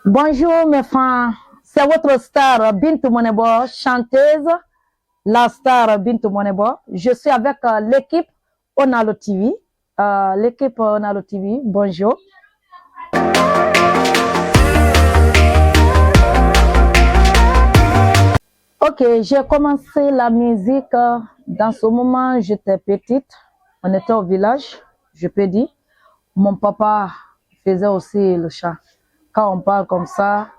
Bonjour mes fans, c'est votre star Bintou Monebo, chanteuse, la star Bintou Monebo. Je suis avec l'équipe Onalo TV. L'équipe Onalo TV, bonjour. Ok, j'ai commencé la musique dans ce moment, j'étais petite. On était au village, je peux dire. Mon papa faisait aussi le chant. Quand on parle comme ça,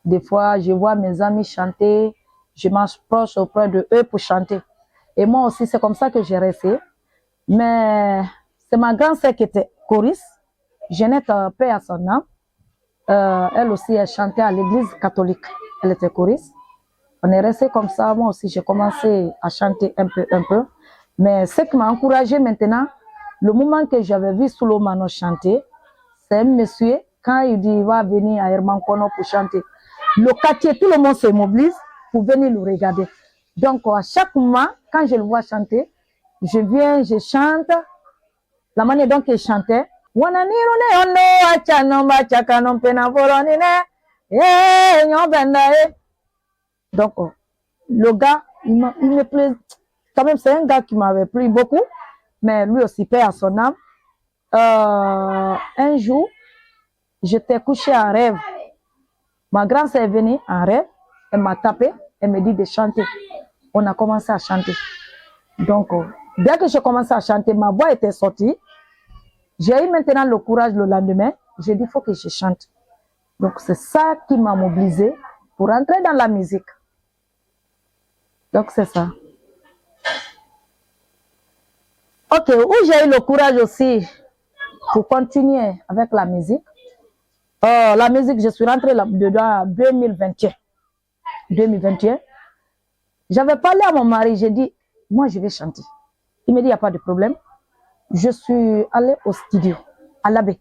des fois, je vois mes amis chanter, je m'approche auprès de eux pour chanter. Et moi aussi, c'est comme ça que j'ai resté. Mais c'est ma grand-sœur qui était choriste. Jeannette, paix à son âme. Elle aussi, elle chantait à l'église catholique. Elle était choriste. On est resté comme ça. Moi aussi, j'ai commencé à chanter un peu. Mais ce qui m'a encouragé maintenant, le moment que j'avais vu Soulomano chanter, c'est un monsieur, quand il dit il va venir à Herman Kono pour chanter, le quartier, tout le monde se mobilise pour venir le regarder. Donc, à chaque moment, quand je le vois chanter, je viens, je chante. La manière dont il chantait, donc, le gars, il me plaît. Quand même, c'est un gars qui m'avait plu beaucoup, mais lui aussi, paix à son âme. Un jour, j'étais couché en rêve. Ma grand-sœur est venue en rêve, elle m'a tapé, elle me dit de chanter. On a commencé à chanter. Donc, dès que j'ai commencé à chanter, ma voix était sortie. J'ai eu maintenant le courage le lendemain. J'ai dit, il faut que je chante. Donc, c'est ça qui m'a mobilisée pour entrer dans la musique. Donc, c'est ça. Ok, où j'ai eu le courage aussi pour continuer avec la musique. La musique, je suis rentrée dedans en 2021. 2021. J'avais parlé à mon mari, j'ai dit, moi je vais chanter. Il me dit, il n'y a pas de problème. Je suis allée au studio, à l'abbé.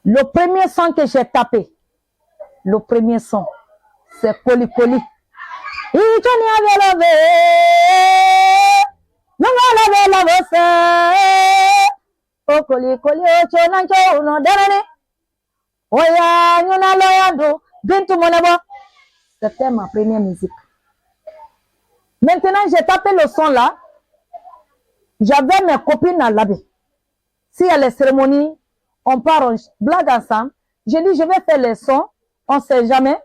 Le premier son que j'ai tapé, le premier son, c'est Coli Coli. C'était ma première musique. Maintenant, j'ai tapé le son là. J'avais mes copines à l'abbé. S'il y a les cérémonies, on part, on blague ensemble. J'ai dit, je vais faire les sons. On ne sait jamais.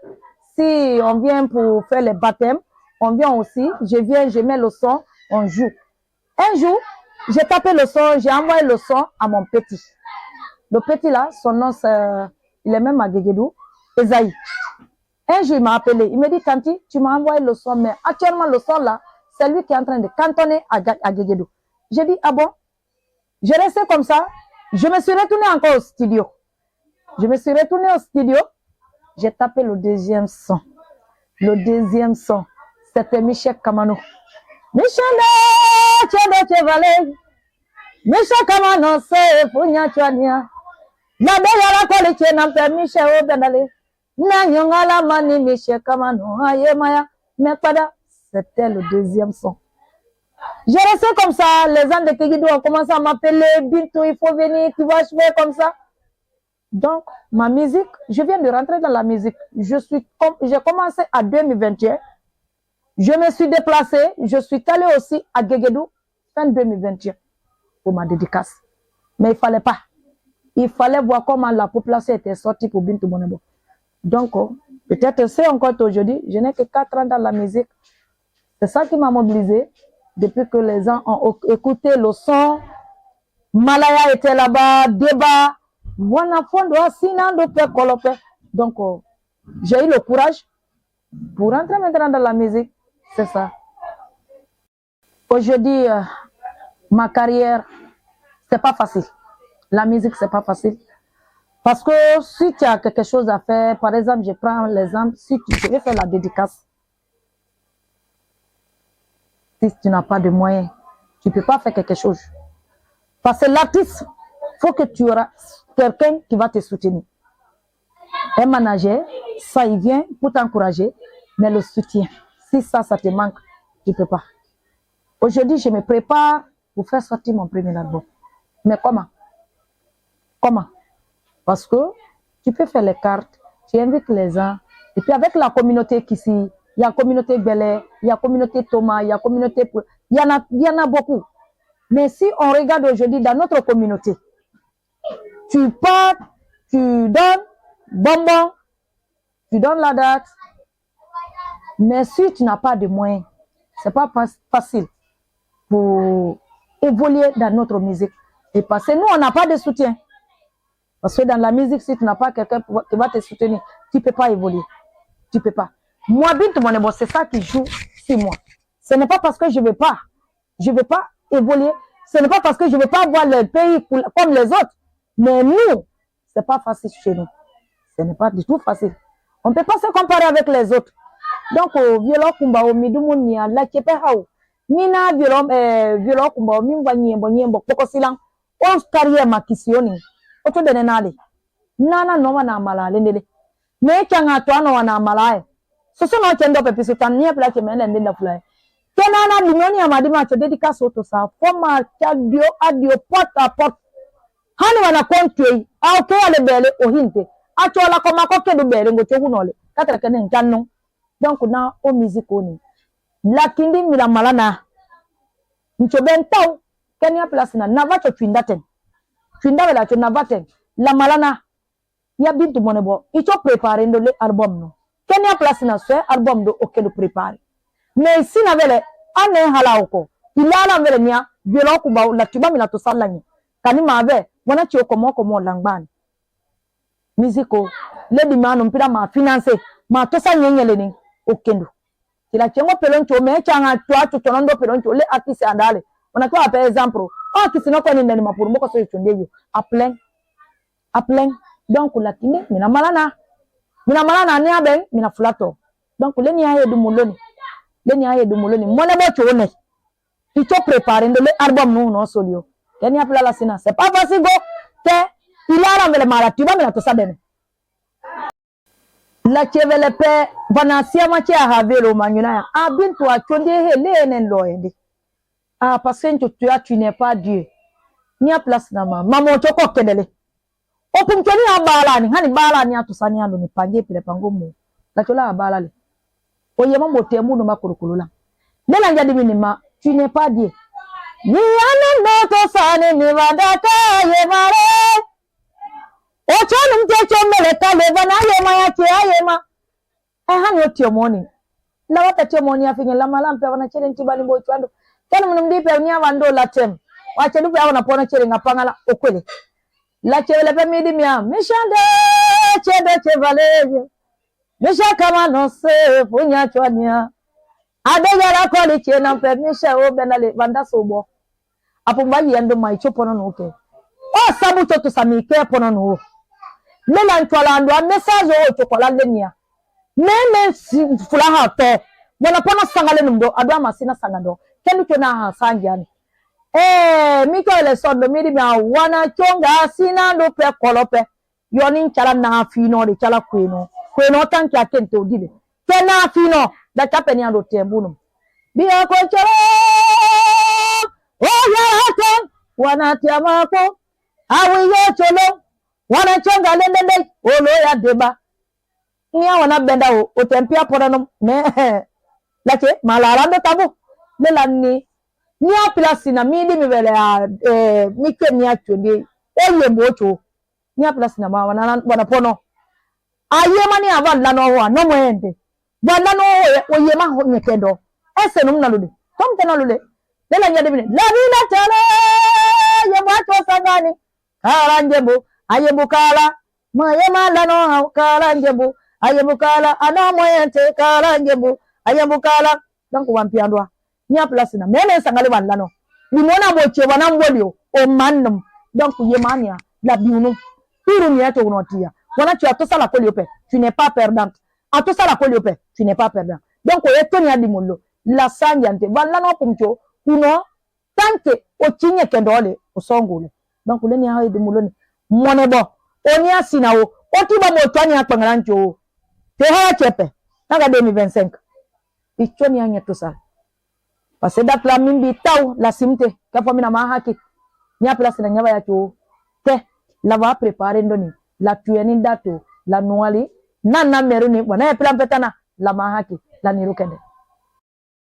Si on vient pour faire les baptêmes, on vient aussi. Je viens, je mets le son, on joue. Un jour, j'ai tapé le son, j'ai envoyé le son à mon petit. Le petit là, son nom, il est même à Guéguédou, Esaïe. Un jour, il m'a appelé. Il me dit, Tanti, tu m'as envoyé le son, mais actuellement, le son là, c'est lui qui est en train de cantonner à Guéguédou. J'ai dit, ah bon? J'ai resté comme ça. Je me suis retournée encore au studio. J'ai tapé le deuxième son. Le deuxième son, c'était Michel Kamano. Michel Kamano, c'est Founia Chania. La belle qualité n'a pas Michel Obedale. Nanyongala mani Michel Kamano. Aye Maya. Mais pas c'était le deuxième son. J'ai resté comme ça. Les gens de Kegidou ont commencé à m'appeler. Bintou, il faut venir, tu vas jouer comme ça. Donc, ma musique, je viens de rentrer dans la musique. J'ai commencé en 2021. Je me suis déplacée. Je suis allée aussi à Guéguédou fin 2021 pour ma dédicace. Mais il fallait pas. Il fallait voir comment la population était sortie pour Bintou Monebo. Donc, peut-être c'est encore aujourd'hui. Je n'ai que 4 ans dans la musique. C'est ça qui m'a mobilisée. Depuis que les gens ont écouté le son, Malaya était là-bas, débat. Donc, j'ai eu le courage pour rentrer maintenant dans la musique. C'est ça. Aujourd'hui, ma carrière, c'est pas facile. La musique, c'est pas facile. Parce que si tu as quelque chose à faire, par exemple, je prends l'exemple, si tu veux faire la dédicace, si tu n'as pas de moyens, tu ne peux pas faire quelque chose. Parce que l'artiste, il faut que tu auras quelqu'un qui va te soutenir. Un manager, ça il vient pour t'encourager, mais le soutien, si ça te manque, tu ne peux pas. Aujourd'hui, je me prépare pour faire sortir mon premier album. Mais comment? Comment? Parce que tu peux faire les cartes, tu invites les gens, et puis avec la communauté qui ici, il y a la communauté Belé, il y a la communauté Thomas, il y a la communauté... Il y en a beaucoup. Mais si on regarde aujourd'hui dans notre communauté, tu pars, tu donnes bonbon, tu donnes la date, mais si tu n'as pas de moyens, c'est pas facile pour évoluer dans notre musique. Et parce que nous, on n'a pas de soutien. Parce que dans la musique, si tu n'as pas quelqu'un qui va te soutenir, tu ne peux pas évoluer. Tu ne peux pas. Moi, c'est ça qui joue sur moi. Ce n'est pas parce que je ne veux pas évoluer. Ce n'est pas parce que je ne veux pas voir le pays comme les autres. Mais nous, ce n'est pas facile chez nous. Ce n'est pas du tout facile. On ne peut pas se comparer avec les autres. Donc, violon kumba o midumunia la chepe hao. Mina violon kumba o mingwa nyembo poko silang. O carrière makisioni. Oto dene nale. Nana no wana malale ndele. Me changa to ano wana malaye. So no chendo pe pisutan nie pla chemene ndenda fulai. Kenana linyoni ya madima cho dedika soto sa forma chadio adio porte à porte. Hani wana kontwe au ke ale bele o hinte. Acho la koma ko ke du bele ngo cho hunole. Katra kene nkanno. Donc na o musique oni. La kindi mila malana. Ncho bentau kenya place na navacho twindaten. Twinda vela cho navaten. La malana. Ya bintu monebo. Icho prepare ndo le album no. Kenya place na swe album do oke lo prepare. Mais ici na vele ane halaoko. Ilala vele nia violon kuba la tuba mila to salani. Kani maave wana chi okomo langbani. Musico le dimano mpira ma finance ma to sa nyenyele ni okendo. Kila chengo peloncho me changa to tonondo peloncho le akisi andale. Wana kwa par exemple akisi no kwa nindani mapuru moko so chondeyo a plein. Donc la kinde mina malana ni aben mina flato. Donc le ni aye du moloni. Mone bo chone. Icho préparer le album no solio. Kenya apela la sina. C'est pas facile go te ilala vele mala tuba mina to sadene. La chevele pe banasia machi a havelo manyuna a bintu a chonde hele nen loende. Ah parce que tu n'es pas Dieu. Ni a place na mama choko kedele. Opumkeni abalani hani balani atusani ando ni pange pile pangomo. La chola abalale. Oye mambo temu no makurukulula. Nela njadi minima tu n'es pas Dieu. Ni ane to sane ni wadaka ye mare. Ochonu mtecho mele kale bana ye ma ya che ayema. Hani otio moni. La wata tio moni afinye la malampe wana chere ntibali mbo chwando. Kani mnumdipe unia wando la tem. Wache lupe wana pona chere ngapangala okwele. La chere lepe midi mia. Mishande chede chevaleje. Misha kama no se punya chwania. Adega la koli chena mpe misha obenale vanda sobo. Apumbayi yendo maicho pono no uke. O sabu choto samike pono no. Mena ntwala ndo message o chokola lenia. Meme fulaha to. Mwana pono sangale numdo adwa masina sangando. Kenu chona ha sanjani. Miko ele sondo midi mia wana chonga sina ndo pe kolope. Yoni chala na fino de chala kweno. Kweno tanki atente odile. Kena fino da kapeni ando tembuno. Biya ko choro. Oh ya haton wana tiamako. Awi yo cholo. Wana chonga lendende olo ya deba. Nia wana benda o tempia porano me lache malarando tabu lela nia place na midi mi vele mike nia chonde oye mocho nia place na wana pono ayema ni ava lano wa no mwende wana no oye ma nyekendo ese no mnalude tomte na lude lela nya debine la bila tale ye mwacho sagani kala njebo ayebukala mayema lano kala njebo ayebukala ana moyente kala njebo ayebukala donc wampiandwa nia place na mele sangale wanlano limona boche wana mbolio o mannum donc yemania la biunu turu ni eto unotia wana tu atosa la koliope tu n'es pas perdante atosa la koliope tu n'es pas perdant donc o eto ni adimolo la sanjante wanlano kumcho uno tanke o chinye kendole o songole donc le ni ha edimolo ni monebo oni asina o otiba mo twani akpangalancho te ha chepe naga 2025 ichoni anya tosa parce que date la mimbi tau la simte ka fo mina ma haki nya place na nyaba ya cho te la va préparer ndoni la tueni dato la noali na meruni bona e plan petana la ma haki la niru kende